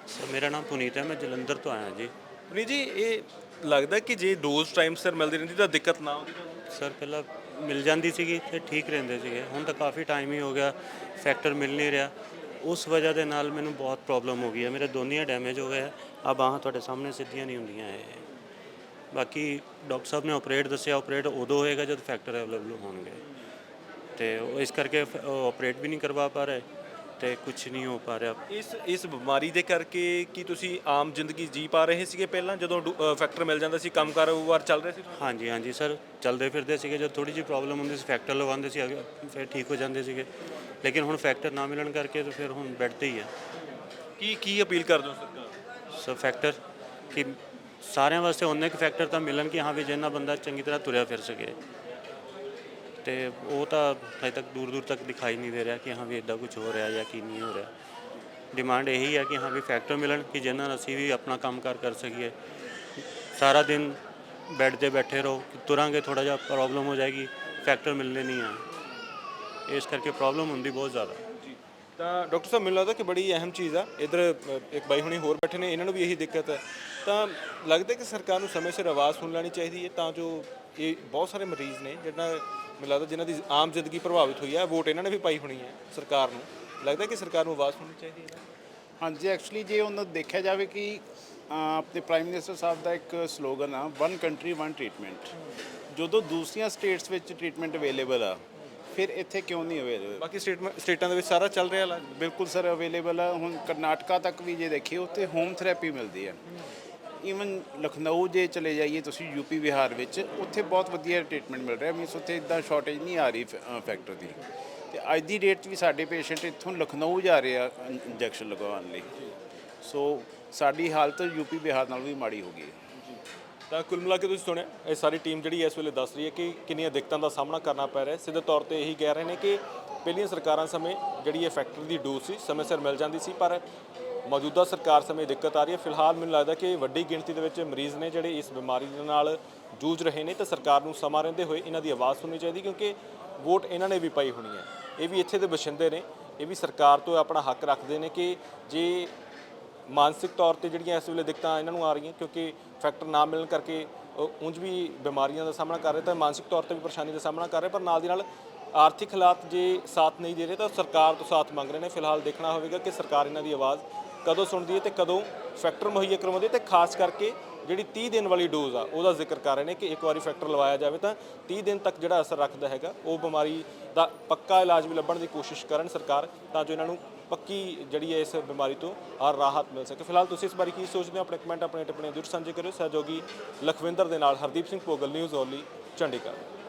ਸਰ ਮੇਰਾ ਨਾਮ ਪੁਨੀਤ ਹੈ, ਮੈਂ ਜਲੰਧਰ ਤੋਂ ਆਇਆ ਜੀ। ਪੁਨੀਤ ਜੀ, ਇਹ ਲੱਗਦਾ ਕਿ ਜੇ ਡੋਜ਼ ਟਾਈਮ ਸਿਰ ਮਿਲਦੀ ਰਹਿੰਦੀ ਤਾਂ ਦਿੱਕਤ ਨਾ ਆਉਂਦੀ? ਸਰ ਪਹਿਲਾਂ ਮਿਲ ਜਾਂਦੀ ਸੀਗੀ ਤੇ ਠੀਕ ਰਹਿੰਦੇ ਸੀਗੇ, ਹੁਣ ਤਾਂ ਕਾਫੀ ਟਾਈਮ ਹੀ ਹੋ ਗਿਆ ਫੈਕਟਰ ਮਿਲ ਨਹੀਂ ਰਿਹਾ। ਉਸ ਵਜ੍ਹਾ ਦੇ ਨਾਲ ਮੈਨੂੰ ਬਹੁਤ ਪ੍ਰੋਬਲਮ ਹੋ ਗਈ ਹੈ, ਮੇਰੇ ਦੋਨੀਆਂ ਡੈਮੇਜ ਹੋ ਗਏ ਆ, ਬਾਹਾਂ ਤੁਹਾਡੇ ਸਾਹਮਣੇ ਸਿੱਧੀਆਂ ਨਹੀਂ ਹੁੰਦੀਆਂ ਇਹ। ਬਾਕੀ ਡਾਕਟਰ ਸਾਹਿਬ ਨੇ ਆਪਰੇਟ ਦੱਸਿਆ, ਆਪਰੇਟ ਉਦੋਂ ਹੋਏਗਾ ਜਦ ਫੈਕਟਰ ਅਵੇਲੇਬਲ ਹੋਣਗੇ, ਤੇ ਇਸ ਕਰਕੇ ਆਪਰੇਟ ਵੀ ਨਹੀਂ ਕਰਵਾ ਪਾ ਰਹੇ ਤੇ ਕੁਝ ਨਹੀਂ ਹੋ ਪਾ ਰਿਹਾ। ਇਸ ਬਿਮਾਰੀ ਦੇ ਕਰਕੇ ਕੀ ਤੁਸੀਂ ਆਮ ਜ਼ਿੰਦਗੀ ਜੀ ਪਾ ਰਹੇ ਸੀਗੇ ਪਹਿਲਾਂ ਜਦੋਂ ਫੈਕਟਰ ਮਿਲ ਜਾਂਦਾ ਸੀ, ਕੰਮ ਕਾਰੋਬਾਰ ਚੱਲ ਰਿਹਾ ਸੀ? ਹਾਂਜੀ ਸਰ, ਚੱਲਦੇ ਫਿਰਦੇ ਸੀਗੇ। ਜਦ ਥੋੜੀ ਜਿਹੀ ਪ੍ਰੋਬਲਮ ਹੁੰਦੀ ਸੀ ਫੈਕਟਰ ਲਗਵਾਉਂਦੇ ਸੀ, ਫਿਰ ਠੀਕ ਹੋ ਜਾਂਦੇ ਸੀਗੇ। ਲੇਕਿਨ ਹੁਣ ਫੈਕਟਰ ਨਾ ਮਿਲਣ ਕਰਕੇ ਤਾਂ ਫਿਰ ਹੁਣ ਬੈੱਡ 'ਤੇ ਹੀ ਹੈ। ਕੀ ਅਪੀਲ ਕਰਦੇ ਹੋ ਸਰਕਾਰ? ਸੋ ਫੈਕਟਰ ਕਿ ਸਾਰਿਆਂ ਵਾਸਤੇ ਉਹਨੇ ਕੁ ਫੈਕਟਰ ਤਾਂ ਮਿਲਣ ਕਿ ਹਾਂ ਵੀ ਜਿੰਨਾ ਬੰਦਾ ਚੰਗੀ ਤਰ੍ਹਾਂ ਤੁਰਿਆ ਫਿਰ ਸਕੇ, ਤੇ ਉਹ ਤਾਂ ਅਜੇ ਤੱਕ ਦੂਰ ਤੱਕ ਦਿਖਾਈ ਨਹੀਂ ਦੇ ਰਿਹਾ ਕਿ ਹਾਂ ਵੀ ਇੱਦਾਂ ਕੁਝ ਹੋ ਰਿਹਾ ਜਾਂ ਕੀ ਨਹੀਂ ਹੋ ਰਿਹਾ। ਡਿਮਾਂਡ ਇਹੀ ਹੈ ਕਿ ਹਾਂ ਵੀ ਫੈਕਟਰ ਮਿਲਣ ਕਿ ਜਿਹਨਾਂ ਨਾਲ ਅਸੀਂ ਵੀ ਆਪਣਾ ਕੰਮਕਾਰ ਕਰ ਸਕੀਏ। ਸਾਰਾ ਦਿਨ ਬੈੱਡ 'ਤੇ ਬੈਠੇ ਰਹੋ, ਤੁਰਾਂਗੇ ਥੋੜ੍ਹਾ ਜਿਹਾ ਪ੍ਰੋਬਲਮ ਹੋ ਜਾਏਗੀ, ਫੈਕਟਰ ਮਿਲਣੇ ਨਹੀਂ ਆ। ਇਸ ਕਰਕੇ ਪ੍ਰੋਬਲਮ ਹੁੰਦੀ ਬਹੁਤ ਜ਼ਿਆਦਾ। ਤਾਂ ਡਾਕਟਰ ਸਾਹਿਬ ਮੈਨੂੰ ਲੱਗਦਾ ਕਿ ਬੜੀ ਅਹਿਮ ਚੀਜ਼ ਆ ਇੱਧਰ ਇੱਕ ਬਾਈ ਹੁਣੀ ਹੋਰ ਬੈਠੇ ਨੇ, ਇਹਨਾਂ ਨੂੰ ਵੀ ਇਹੀ ਦਿੱਕਤ ਹੈ। ਤਾਂ ਲੱਗਦਾ ਕਿ ਸਰਕਾਰ ਨੂੰ ਸਮੇਂ ਸਿਰ ਆਵਾਜ਼ ਸੁਣ ਲੈਣੀ ਚਾਹੀਦੀ ਹੈ ਤਾਂ ਜੋ ਇਹ ਬਹੁਤ ਸਾਰੇ ਮਰੀਜ਼ ਨੇ ਜਿਹਨਾਂ ਮੈਨੂੰ ਲੱਗਦਾ ਜਿਨ੍ਹਾਂ ਦੀ ਆਮ ਜ਼ਿੰਦਗੀ ਪ੍ਰਭਾਵਿਤ ਹੋਈ ਹੈ, ਵੋਟ ਇਹਨਾਂ ਨੇ ਵੀ ਪਾਈ ਹੋਣੀ ਹੈ ਸਰਕਾਰ ਨੂੰ, ਲੱਗਦਾ ਕਿ ਸਰਕਾਰ ਨੂੰ ਆਵਾਜ਼ ਸੁਣਨੀ ਚਾਹੀਦੀ ਹੈ। ਹਾਂਜੀ, ਐਕਚੁਅਲੀ ਜੇ ਉਹਨਾਂ ਦੇਖਿਆ ਜਾਵੇ ਕਿ ਆਪਣੇ ਪ੍ਰਾਈਮ ਮਿਨਿਸਟਰ ਸਾਹਿਬ ਦਾ ਇੱਕ ਸਲੋਗਨ ਆ, ਵਨ ਕੰਟਰੀ ਵਨ ਟ੍ਰੀਟਮੈਂਟ। ਜਦੋਂ ਦੂਸਰੀਆਂ ਸਟੇਟਸ ਵਿੱਚ ਟ੍ਰੀਟਮੈਂਟ ਅਵੇਲੇਬਲ ਆ, ਫਿਰ ਇੱਥੇ ਕਿਉਂ ਨਹੀਂ ਅਵੇਲੇਬਲ? ਬਾਕੀ ਸਟੇਟਾਂ ਦੇ ਵਿੱਚ ਸਾਰਾ ਚੱਲ ਰਿਹਾ ਇਲਾਜ। ਬਿਲਕੁਲ ਸਰ ਅਵੇਲੇਬਲ ਆ। ਹੁਣ ਕਰਨਾਟਕਾ ਤੱਕ ਵੀ ਜੇ ਦੇਖੀਏ ਉੱਥੇ ਹੋਮ ਥੈਰੇਪੀ ਮਿਲਦੀ ਹੈ। ਈਵਨ ਲਖਨਊ ਜੇ ਚਲੇ ਜਾਈਏ ਤੁਸੀਂ ਯੂਪੀ ਬਿਹਾਰ ਵਿੱਚ, ਉੱਥੇ ਬਹੁਤ ਵਧੀਆ ਟ੍ਰੀਟਮੈਂਟ ਮਿਲ ਰਿਹਾ। ਮੀਨਸ ਉੱਥੇ ਇੱਦਾਂ ਸ਼ਾਰਟੇਜ ਨਹੀਂ ਆ ਰਹੀ ਫੈਕਟਰ ਦੀ। ਤੇ ਅੱਜ ਦੀ ਡੇਟ 'ਚ ਵੀ ਸਾਡੇ ਪੇਸ਼ੈਂਟ ਇੱਥੋਂ ਲਖਨਊ ਜਾ ਰਹੇ ਆ ਇੰਜੈਕਸ਼ਨ ਲਗਵਾਉਣ ਲਈ। ਸੋ ਸਾਡੀ ਹਾਲਤ ਯੂਪੀ ਬਿਹਾਰ ਨਾਲ ਵੀ ਮਾੜੀ ਹੋ ਗਈ ਹੈ। ਤਾਂ ਕੁੱਲ ਮਿਲਾ ਕੇ ਤੁਸੀਂ ਸੁਣਿਆ ਇਹ ਸਾਰੀ ਟੀਮ ਜਿਹੜੀ ਇਸ ਵੇਲੇ ਦੱਸ ਰਹੀ ਹੈ ਕਿ ਕਿੰਨੀਆਂ ਦਿੱਕਤਾਂ ਦਾ ਸਾਹਮਣਾ ਕਰਨਾ ਪੈ ਰਿਹਾ। ਸਿੱਧੇ ਤੌਰ ਤੇ ਇਹੀ ਕਹਿ ਰਹੇ ਨੇ ਕਿ ਪਹਿਲੀਆਂ ਸਰਕਾਰਾਂ ਸਮੇਂ ਜਿਹੜੀ ਇਹ ਫੈਕਟਰੀ ਦੀ ਡੋਜ਼ ਸੀ ਸਮੇਂ ਸਿਰ ਮਿਲ ਜਾਂਦੀ ਸੀ, ਪਰ ਮੌਜੂਦਾ ਸਰਕਾਰ ਸਮੇਂ ਦਿੱਕਤ ਆ ਰਹੀ ਹੈ। ਫਿਲਹਾਲ ਮੈਨੂੰ ਲੱਗਦਾ ਕਿ ਵੱਡੀ ਗਿਣਤੀ ਦੇ ਵਿੱਚ ਮਰੀਜ਼ ਨੇ ਜਿਹੜੇ ਇਸ ਬਿਮਾਰੀ ਦੇ ਨਾਲ ਜੂਝ ਰਹੇ ਨੇ, ਤਾਂ ਸਰਕਾਰ ਨੂੰ ਸਮਾਂ ਰਹਿੰਦੇ ਹੋਏ ਇਹਨਾਂ ਦੀ ਆਵਾਜ਼ ਸੁਣਨੀ ਚਾਹੀਦੀ, ਕਿਉਂਕਿ ਵੋਟ ਇਹਨਾਂ ਨੇ ਵੀ ਪਾਈ ਹੋਣੀ ਹੈ। ਇਹ ਵੀ ਇੱਥੇ ਦੇ ਬਸ਼ਿੰਦੇ ਨੇ, ਇਹ ਵੀ ਸਰਕਾਰ ਤੋਂ ਆਪਣਾ ਹੱਕ ਰੱਖਦੇ ਨੇ ਕਿ ਜੇ ਮਾਨਸਿਕ ਤੌਰ ਤੇ ਜਿਹੜੀਆਂ ਇਸ ਵੇਲੇ ਦਿੱਕਤਾਂ ਇਹਨਾਂ ਨੂੰ ਆ ਰਹੀਆਂ, ਕਿਉਂਕਿ ਫੈਕਟਰ ਨਾ ਮਿਲਣ ਕਰਕੇ ਉਂਝ ਵੀ ਬਿਮਾਰੀਆਂ ਦਾ ਸਾਹਮਣਾ ਕਰ ਰਹੇ, ਤਾਂ ਮਾਨਸਿਕ ਤੌਰ ਤੇ ਵੀ ਪਰੇਸ਼ਾਨੀ ਦਾ ਸਾਹਮਣਾ ਕਰ ਰਹੇ, ਪਰ ਨਾਲ ਦੀ ਨਾਲ ਆਰਥਿਕ ਹਾਲਾਤ ਜੇ ਸਾਥ ਨਹੀਂ ਦੇ ਰਹੇ ਤਾਂ ਸਰਕਾਰ ਤੋਂ ਸਾਥ ਮੰਗ ਰਹੇ ਨੇ। ਫਿਲਹਾਲ ਦੇਖਣਾ ਹੋਵੇਗਾ ਕਿ ਸਰਕਾਰ ਇਹਨਾਂ ਦੀ ਆਵਾਜ਼ ਕਦੋਂ ਸੁਣਦੀ ਹੈ ਤੇ ਕਦੋਂ ਫੈਕਟਰ ਮੁਹੱਈਆ ਕਰਵਾਉਂਦੀ ਹੈ। ਤੇ ਖਾਸ ਕਰਕੇ ਜਿਹੜੀ 30 ਦਿਨ ਵਾਲੀ ਡੋਜ਼ ਆ ਉਹਦਾ ਜ਼ਿਕਰ ਕਰ ਰਹੇ ਨੇ ਕਿ ਇੱਕ ਵਾਰੀ ਫੈਕਟਰ ਲਵਾਇਆ ਜਾਵੇ ਤਾਂ 30 ਦਿਨ ਤੱਕ ਜਿਹੜਾ ਅਸਰ ਰੱਖਦਾ ਹੈਗਾ, ਉਹ ਬਿਮਾਰੀ ਦਾ ਪੱਕਾ ਇਲਾਜ ਵੀ ਲੱਭਣ ਦੀ ਕੋਸ਼ਿਸ਼ ਕਰਨ ਸਰਕਾਰ, ਤਾਂ ਜੋ ਇਹਨਾਂ ਨੂੰ ਪੱਕੀ ਜਿਹੜੀ ਹੈ ਇਸ ਬਿਮਾਰੀ ਤੋਂ ਰਾਹਤ ਮਿਲ ਸਕੇ। ਫਿਲਹਾਲ ਤੁਸੀਂ ਇਸ ਬਾਰੇ ਕੀ ਸੋਚਦੇ ਹੋ? ਆਪਣੇ ਕਮੈਂਟ ਆਪਣੇ ਟਿੱਪਣੀਆਂ ਜ਼ਰੂਰ ਸਾਂਝੇ ਕਰਿਓ। ਸਹਿਯੋਗੀ ਲਖਵਿੰਦਰ ਦੇ ਨਾਲ ਹਰਦੀਪ ਸਿੰਘ ਭੋਗਲ, ਨਿਊਜ਼ ਓਨਲੀ, ਚੰਡੀਗੜ੍ਹ।